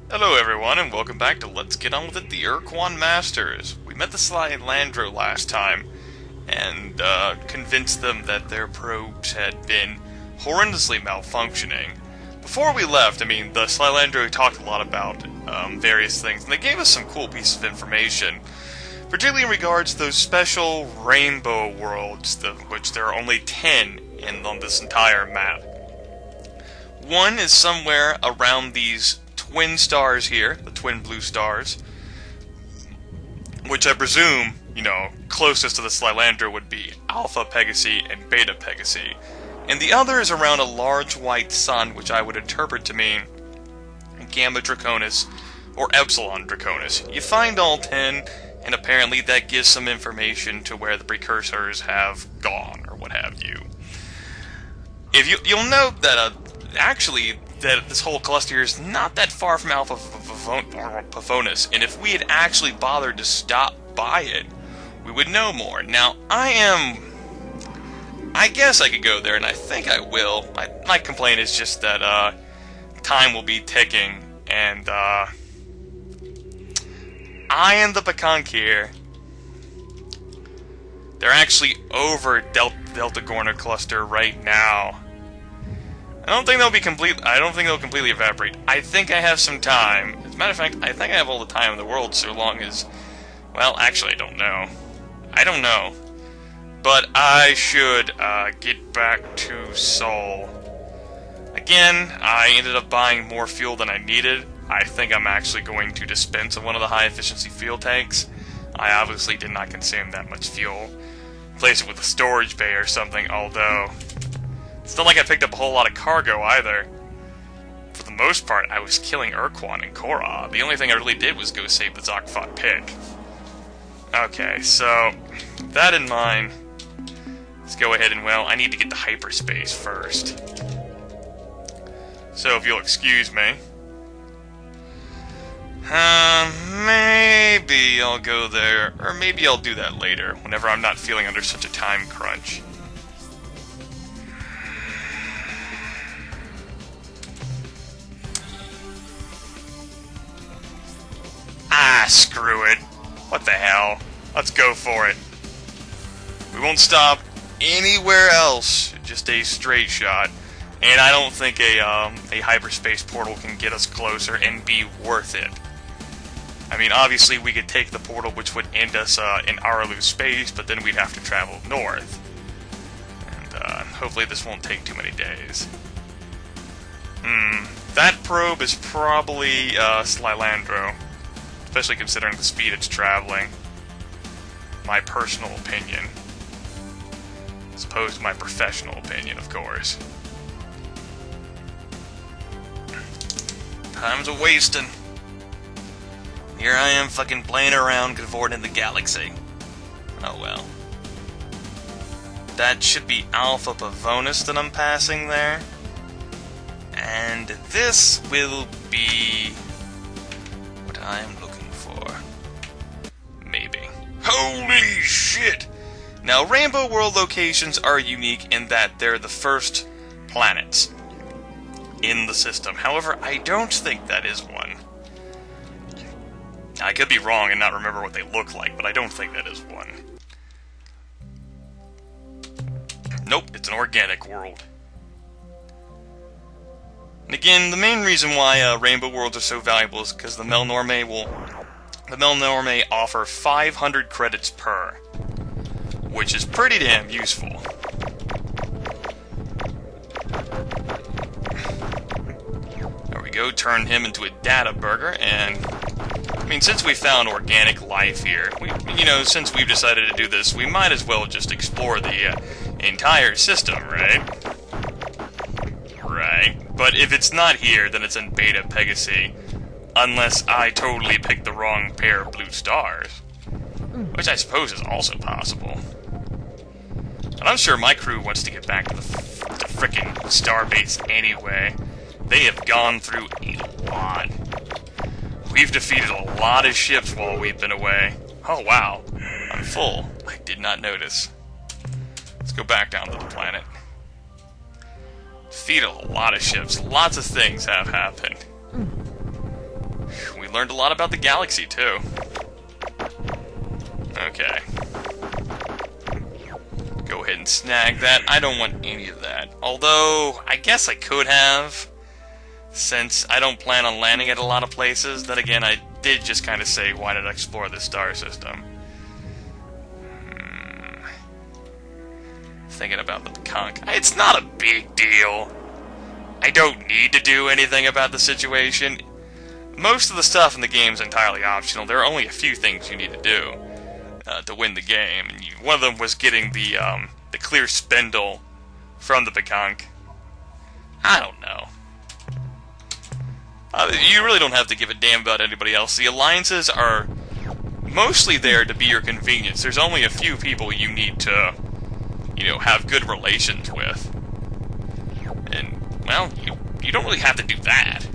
Hello everyone, and welcome back to Let's Get On With It, the Ur-Quan Masters. We met the Slylandro last time, and convinced them that their probes had been horrendously malfunctioning. Before we left, the Slylandro talked a lot about various things, and they gave us some cool pieces of information, particularly in regards to those special rainbow worlds, which there are only 10 on this entire map. One is somewhere around these twin stars here, the twin blue stars, which I presume, closest to the Slylandro would be Alpha Pegasi and Beta Pegasi. And the other is around a large white sun, which I would interpret to mean Gamma Draconis or Epsilon Draconis. You find all 10, and apparently that gives some information to where the precursors have gone, or what have you. You'll note that, that this whole cluster is not that far from Alpha Pavonis, and if we had actually bothered to stop by it, we would know more. Now, I guess I could go there, and I think I will. My complaint is just that time will be ticking, and I and the Pecanque here, they're actually over Delta Gorner cluster right now. I don't think they'll completely evaporate. I think I have some time. As a matter of fact, I think I have all the time in the world, so long as... Well, actually, I don't know. But I should get back to Seoul. Again, I ended up buying more fuel than I needed. I think I'm actually going to dispense of one of the high-efficiency fuel tanks. I obviously did not consume that much fuel. Replace it with a storage bay or something, although... It's not like I picked up a whole lot of cargo, either. For the most part, I was killing Ur-Quan and Korra. The only thing I really did was go save the Zokfot pig. Okay, so, that in mind, let's go ahead and, I need to get to hyperspace first. So, if you'll excuse me. Maybe I'll go there, or maybe I'll do that later, whenever I'm not feeling under such a time crunch. Screw it. What the hell? Let's go for it. We won't stop anywhere else. Just a straight shot. And I don't think a hyperspace portal can get us closer and be worth it. Obviously we could take the portal, which would end us in Araloo space, but then we'd have to travel north. And hopefully this won't take too many days. That probe is probably Slylandro. Especially considering the speed it's traveling. My personal opinion. As opposed to my professional opinion, of course. Time's a-wasting. Here I am fucking playing around, cavorting the galaxy. Oh well. That should be Alpha Pavonis that I'm passing there. And this will be... what I'm looking for. Maybe. Holy shit! Now, Rainbow World locations are unique in that they're the first planets in the system. However, I don't think that is one. I could be wrong and not remember what they look like, but I don't think that is one. Nope, it's an organic world. And again, the main reason why Rainbow Worlds are so valuable is because the Melnorme offer 500 credits per, which is pretty damn useful. There we go, turn him into a data burger, and since we found organic life here, since we've decided to do this, we might as well just explore the entire system, right? Right. But if it's not here, then it's in Beta Pegasi. Unless I totally picked the wrong pair of blue stars. Which I suppose is also possible. And I'm sure my crew wants to get back to the frickin' starbase anyway. They have gone through a lot. We've defeated a lot of ships while we've been away. Oh wow, I'm full. I did not notice. Let's go back down to the planet. Defeated a lot of ships. Lots of things have happened. learned a lot about the galaxy, too. Okay. Go ahead and snag that. I don't want any of that. Although, I guess I could have, since I don't plan on landing at a lot of places. Then again, I did just kind of say, why not explore the star system? Thinking about the conch. It's not a big deal. I don't need to do anything about the situation. Most of the stuff in the game is entirely optional. There are only a few things you need to do to win the game. And one of them was getting the clear spindle from the conch. I don't know. You really don't have to give a damn about anybody else. The alliances are mostly there to be your convenience. There's only a few people you need to, have good relations with. And, well, you don't really have to do that.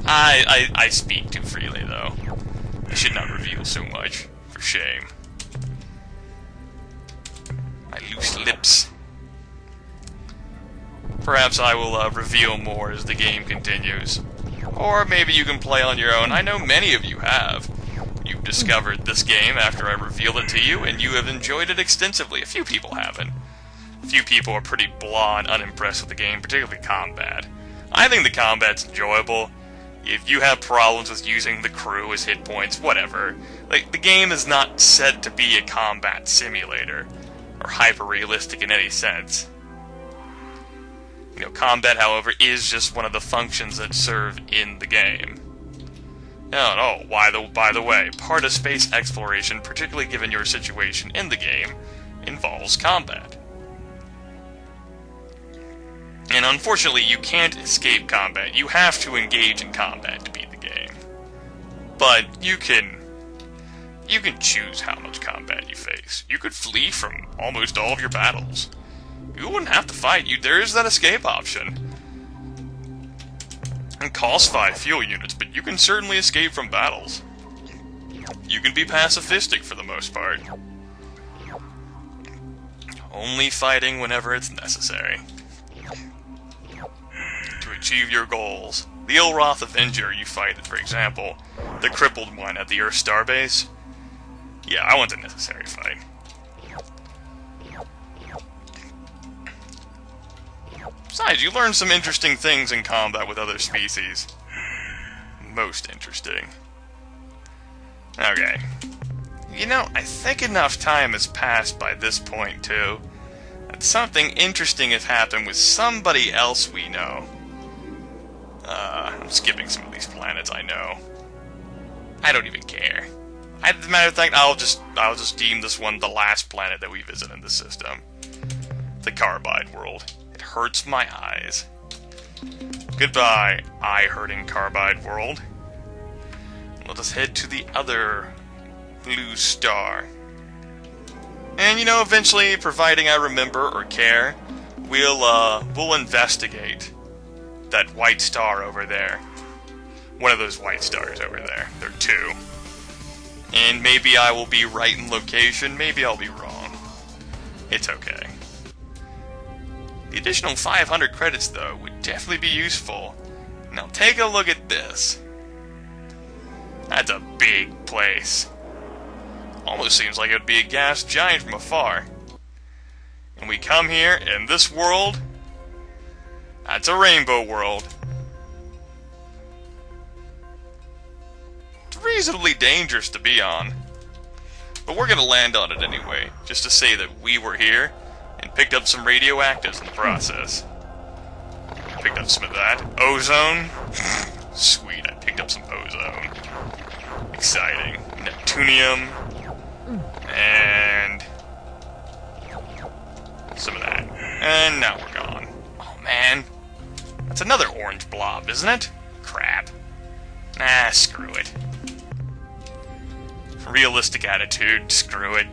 I speak too freely, though. I should not reveal so much. For shame. My loose lips. Perhaps I will reveal more as the game continues. Or maybe you can play on your own. I know many of you have. You've discovered this game after I revealed it to you, and you have enjoyed it extensively. A few people haven't. A few people are pretty blah and unimpressed with the game, particularly combat. I think the combat's enjoyable. If you have problems with using the crew as hit points, whatever. Like, the game is not set to be a combat simulator, or hyper-realistic in any sense. Combat, however, is just one of the functions that serve in the game. Oh, by the way, part of space exploration, particularly given your situation in the game, involves combat. And unfortunately, you can't escape combat. You have to engage in combat to beat the game. But you can choose how much combat you face. You could flee from almost all of your battles. You wouldn't have to fight. There is that escape option. It costs 5 fuel units, but you can certainly escape from battles. You can be pacifistic for the most part. Only fighting whenever it's necessary. To achieve your goals. The Ilroth Avenger you fight, for example, the crippled one at the Earth Starbase. Yeah, I want a necessary fight. Besides, you learn some interesting things in combat with other species. Most interesting. Okay. I think enough time has passed by this point, too. That something interesting has happened with somebody else we know. I'm skipping some of these planets, I know. I don't even care. As a matter of fact, I'll just deem this one the last planet that we visit in the system. The Carbide world. It hurts my eyes. Goodbye, eye-hurting Carbide world. Let us head to the other blue star. And eventually, providing I remember or care, we'll investigate that white star over there. One of those white stars over there. There are 2. And maybe I will be right in location, maybe I'll be wrong. It's okay. The additional 500 credits, though, would definitely be useful. Now take a look at this. That's a big place. Almost seems like it would be a gas giant from afar. And we come here, and this world, that's a rainbow world. It's reasonably dangerous to be on. But we're gonna land on it anyway, just to say that we were here, and picked up some radioactives in the process. Picked up some of that. Ozone. Sweet, I picked up some ozone. Exciting. Neptunium. And some of that. And now we're gone. Oh man. That's another orange blob, isn't it? Crap. Nah, screw it. Realistic attitude, screw it.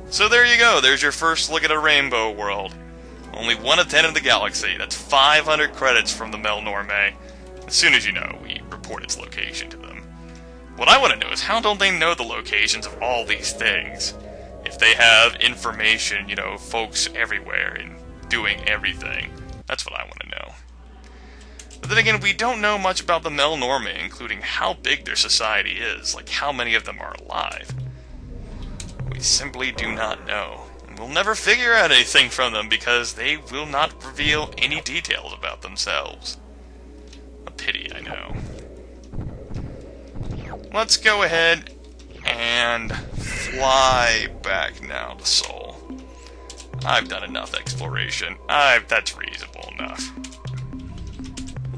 So there you go, there's your first look at a rainbow world. Only 1 of 10 in the galaxy. That's 500 credits from the Melnorme. As soon as we report its location to them. What I want to know is, how don't they know the locations of all these things? If they have information, folks everywhere and doing everything. That's what I want to know. But then again, we don't know much about the Melnorme, including how big their society is, like how many of them are alive. We simply do not know. And we'll never figure out anything from them because they will not reveal any details about themselves. A pity, I know. Let's go ahead and fly back now to Sol. I've done enough exploration. That's reasonable enough.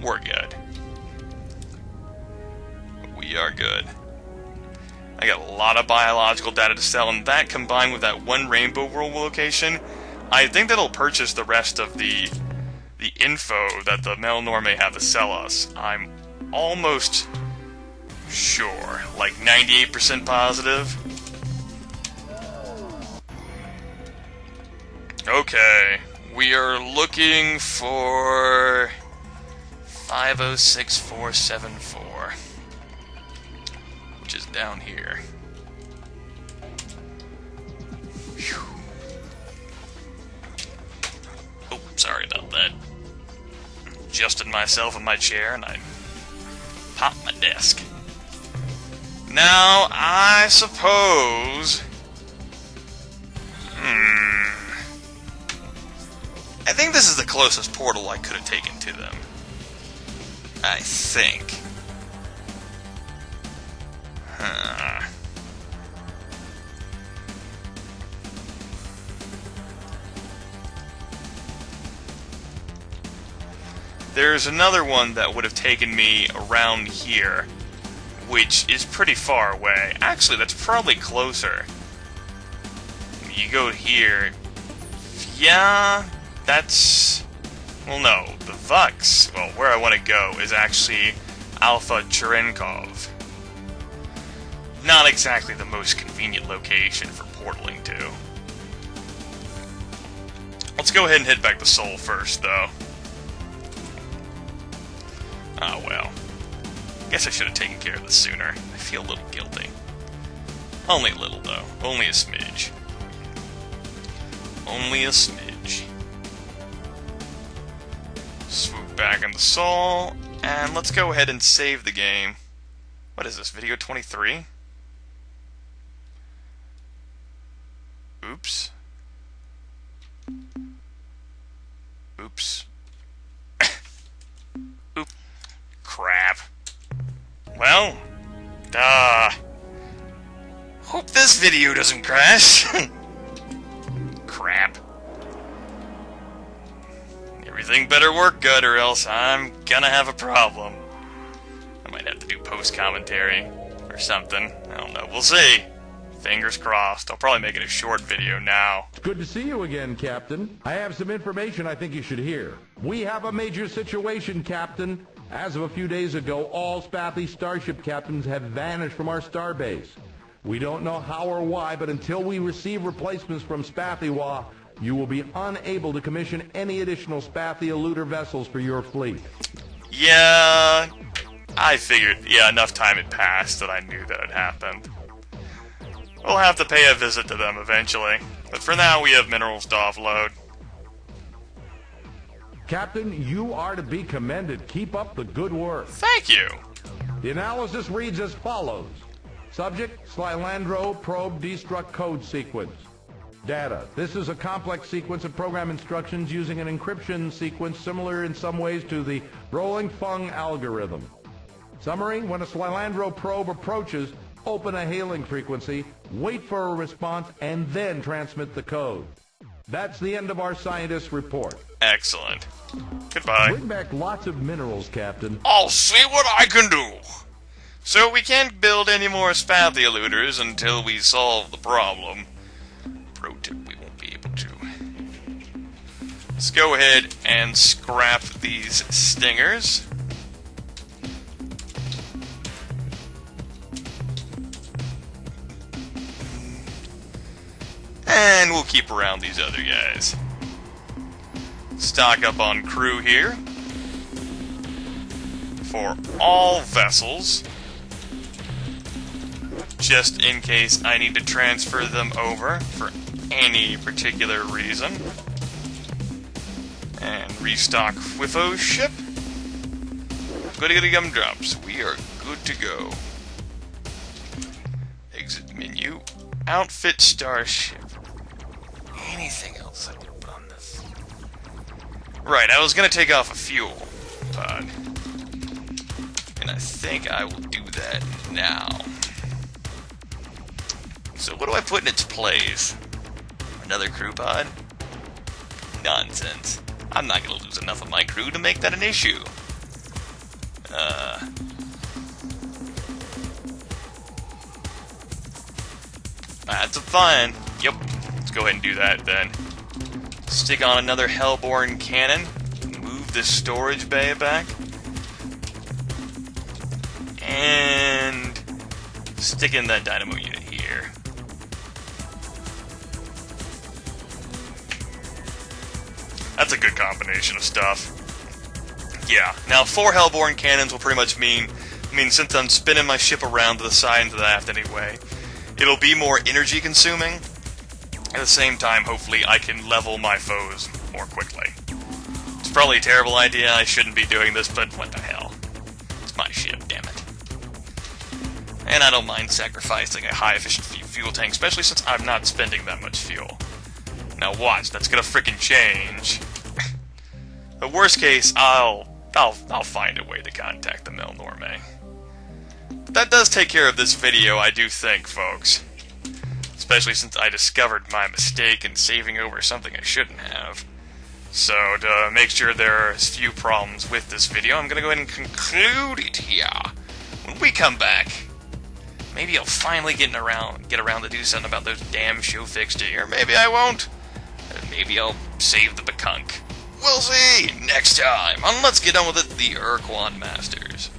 We're good. We are good. I got a lot of biological data to sell, and that combined with that one Rainbow World location, I think that'll purchase the rest of the info that the Melnorme have to sell us. I'm almost sure, like 98% positive. Okay, we are looking for 506474, which is down here. Whew. Oh, sorry about that. Adjusted myself in my chair and I popped my desk. Now, I suppose... I think this is the closest portal I could have taken to them. I think. There's another one that would have taken me around here, which is pretty far away. Actually, that's probably closer. You go here. Yeah, that's... Well, no. The Vux, well, where I want to go is actually Alpha Cherenkov. Not exactly the most convenient location for portaling to. Let's go ahead and head back to Sol first, though. Oh, well. Guess I should have taken care of this sooner. I feel a little guilty. Only a little, though. Only a smidge. Only a smidge. Swoop back into Sol, and let's go ahead and save the game. What is this, video 23? Oops. Oops. Oop. Crap. Well, hope this video doesn't crash. Crap. Everything better work good or else I'm gonna have a problem. I might have to do post-commentary or something. I don't know. We'll see. Fingers crossed. I'll probably make it a short video now. It's good to see you again, Captain. I have some information I think you should hear. We have a major situation, Captain. As of a few days ago, all Spathi starship captains have vanished from our starbase. We don't know how or why, but until we receive replacements from Spathiwa, you will be unable to commission any additional Spathi eluder vessels for your fleet. Yeah, I figured, enough time had passed that I knew that had happened. We'll have to pay a visit to them eventually, but for now we have minerals to offload. Captain, you are to be commended. Keep up the good work. Thank you. The analysis reads as follows. Subject, Slylandro probe destruct code sequence. Data. This is a complex sequence of program instructions using an encryption sequence similar in some ways to the rolling Fung algorithm. Summary, when a Slylandro probe approaches, open a hailing frequency, wait for a response, and then transmit the code. That's the end of our scientist's report. Excellent. Goodbye. Bring back lots of minerals, Captain. I'll see what I can do. So we can't build any more Spathi eluders until we solve the problem. Pro tip, we won't be able to. Let's go ahead and scrap these stingers. And we'll keep around these other guys. Stock up on crew here. For all vessels. Just in case I need to transfer them over for any particular reason. And restock Whiffo's ship. Goody gumdrops. We are good to go. Exit menu. Outfit starship. Anything else I can put on this? Right, I was gonna take off a fuel pod. And I think I will do that now. So what do I put in its place? Another crew pod? Nonsense. I'm not gonna lose enough of my crew to make that an issue. That's fine. Yep. Let's go ahead and do that then. Stick on another Hellborn cannon. Move the storage bay back. And stick in that dynamo unit here. That's a good combination of stuff. Yeah. Now 4 Hellborn cannons will pretty much mean since I'm spinning my ship around to the side and to the aft anyway, it'll be more energy consuming. At the same time, hopefully, I can level my foes more quickly. It's probably a terrible idea, I shouldn't be doing this, but what the hell. It's my ship, damn it. And I don't mind sacrificing a high-efficient fuel tank, especially since I'm not spending that much fuel. Now watch, that's gonna frickin' change. The worst case, I'll find a way to contact the Melnorme. But that does take care of this video, I do think, folks. Especially since I discovered my mistake in saving over something I shouldn't have. So, to make sure there are as few problems with this video, I'm gonna go ahead and conclude it here. When we come back, maybe I'll finally get around to do something about those damn show fixed here. Maybe I won't. Maybe I'll save the bekunk. We'll see next time on Let's Get On With It, the Ur-Quan Masters.